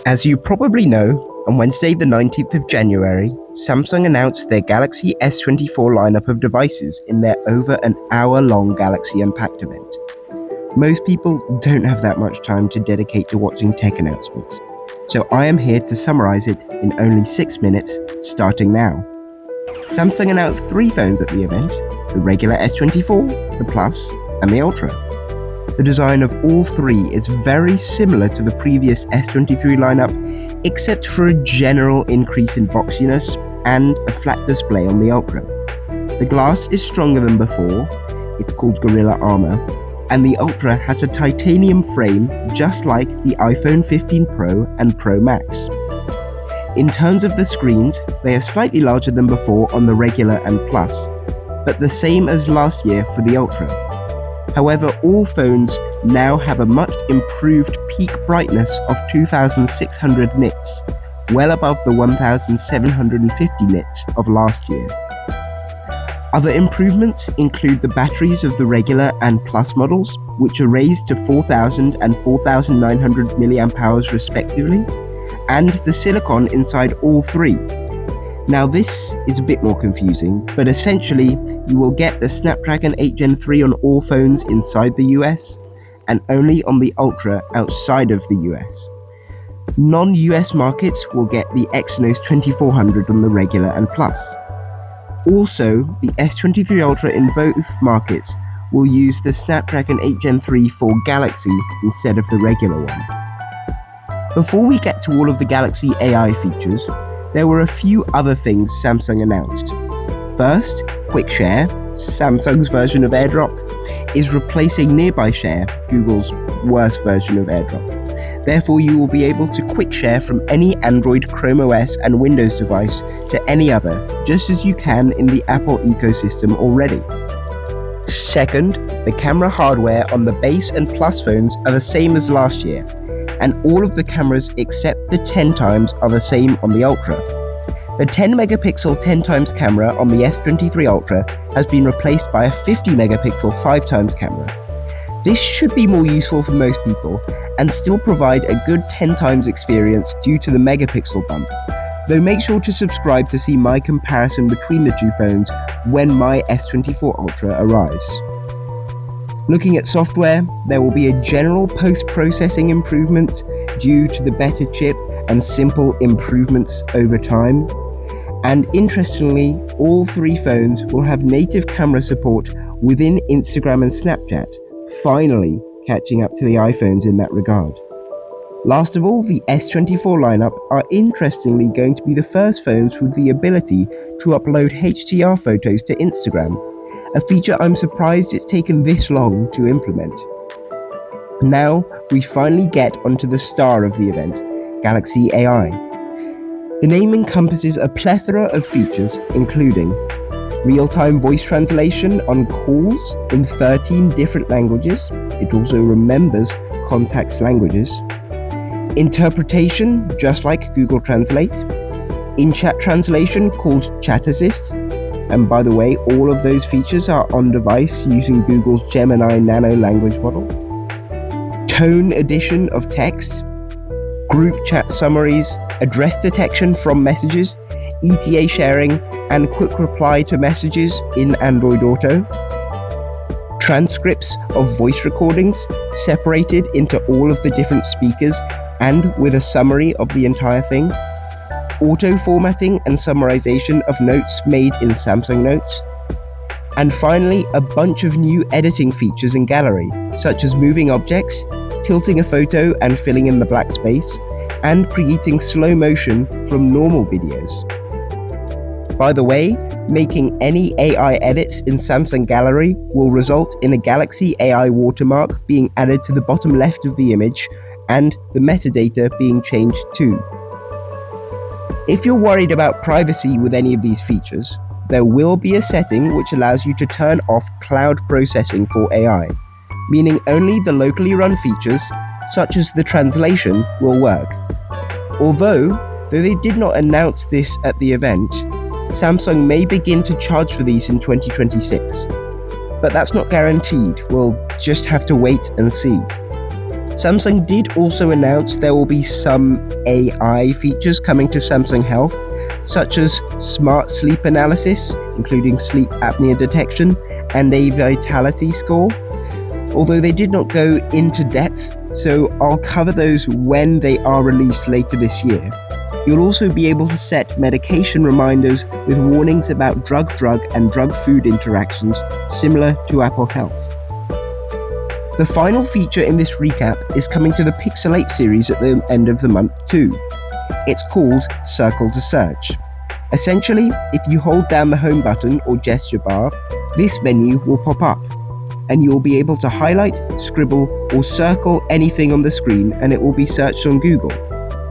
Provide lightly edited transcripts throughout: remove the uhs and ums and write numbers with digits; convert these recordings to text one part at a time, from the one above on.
As you probably know, on Wednesday the 19th of January, Samsung announced their Galaxy S24 lineup of devices in their over an hour-long Galaxy Unpacked event. Most people don't have that much time to dedicate to watching tech announcements, so I am here to summarize it in only 6 minutes, starting now. Samsung announced 3 phones at the event: the regular S24, the Plus, and the Ultra. The design of all 3 is very similar to the previous S23 lineup, except for a general increase in boxiness and a flat display on the Ultra. The glass is stronger than before, it's called Gorilla Armor, and the Ultra has a titanium frame just like the iPhone 15 Pro and Pro Max. In terms of the screens, they are slightly larger than before on the regular and Plus, but the same as last year for the Ultra. However, all phones now have a much improved peak brightness of 2600 nits, well above the 1750 nits of last year. Other improvements include the batteries of the regular and Plus models, which are raised to 4000 and 4900 mAh respectively, and the silicon inside all 3. Now this is a bit more confusing, but essentially you will get the Snapdragon 8 Gen 3 on all phones inside the US, and only on the Ultra outside of the US. Non-US markets will get the Exynos 2400 on the regular and Plus. Also, the S23 Ultra in both markets will use the Snapdragon 8 Gen 3 for Galaxy instead of the regular one. Before we get to all of the Galaxy AI features, there were a few other things Samsung announced. First, Quick Share, Samsung's version of AirDrop, is replacing Nearby Share, Google's worst version of AirDrop. Therefore, you will be able to quick share from any Android, Chrome OS, and Windows device to any other, just as you can in the Apple ecosystem already. Second, the camera hardware on the base and Plus phones are the same as last year, and all of the cameras except the 10x are the same on the Ultra. The 10 megapixel 10x camera on the S23 Ultra has been replaced by a 50 megapixel 5x camera. This should be more useful for most people and still provide a good 10x experience due to the megapixel bump, though make sure to subscribe to see my comparison between the 2 phones when my S24 Ultra arrives. Looking at software, there will be a general post-processing improvement due to the better chip and simple improvements over time. And interestingly, all 3 phones will have native camera support within Instagram and Snapchat, finally catching up to the iPhones in that regard. Last of all, the S24 lineup are interestingly going to be the first phones with the ability to upload HDR photos to Instagram, a feature I'm surprised it's taken this long to implement. Now, we finally get onto the star of the event, Galaxy AI. The name encompasses a plethora of features, including real-time voice translation on calls in 13 different languages. It also remembers context languages. Interpretation, just like Google Translate. In-chat translation called Chat Assist. And by the way, all of those features are on-device using Google's Gemini Nano language model. Tone edition of text. Group chat summaries, address detection from messages, ETA sharing, and quick reply to messages in Android Auto. Transcripts of voice recordings separated into all of the different speakers and with a summary of the entire thing. Auto formatting and summarization of notes made in Samsung Notes. And finally, a bunch of new editing features in Gallery, such as moving objects, tilting a photo and filling in the black space, and creating slow motion from normal videos. By the way, making any AI edits in Samsung Gallery will result in a Galaxy AI watermark being added to the bottom left of the image and the metadata being changed too. If you're worried about privacy with any of these features, there will be a setting which allows you to turn off cloud processing for AI, meaning only the locally run features, such as the translation, will work. Although they did not announce this at the event, Samsung may begin to charge for these in 2026. But that's not guaranteed, we'll just have to wait and see. Samsung did also announce there will be some AI features coming to Samsung Health, such as smart sleep analysis, including sleep apnea detection, and a vitality score. Although they did not go into depth, so I'll cover those when they are released later this year. You'll also be able to set medication reminders with warnings about drug-drug and drug-food interactions, similar to Apple Health. The final feature in this recap is coming to the Pixel 8 series at the end of the month too. It's called Circle to Search. Essentially, if you hold down the home button or gesture bar, this menu will pop up, and you'll be able to highlight, scribble, or circle anything on the screen, and it will be searched on Google.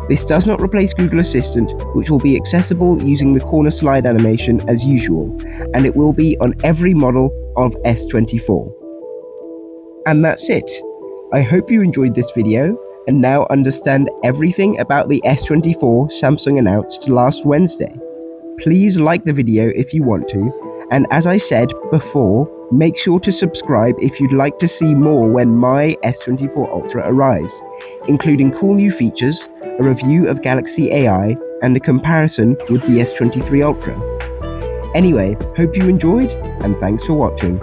This does not replace Google Assistant, which will be accessible using the corner slide animation as usual, and it will be on every model of S24. And that's it. I hope you enjoyed this video and now understand everything about the S24 Samsung announced last Wednesday. Please like the video if you want to, and as I said before, make sure to subscribe if you'd like to see more when my S24 Ultra arrives, including cool new features, a review of Galaxy AI, and a comparison with the S23 Ultra. Anyway, hope you enjoyed, and thanks for watching.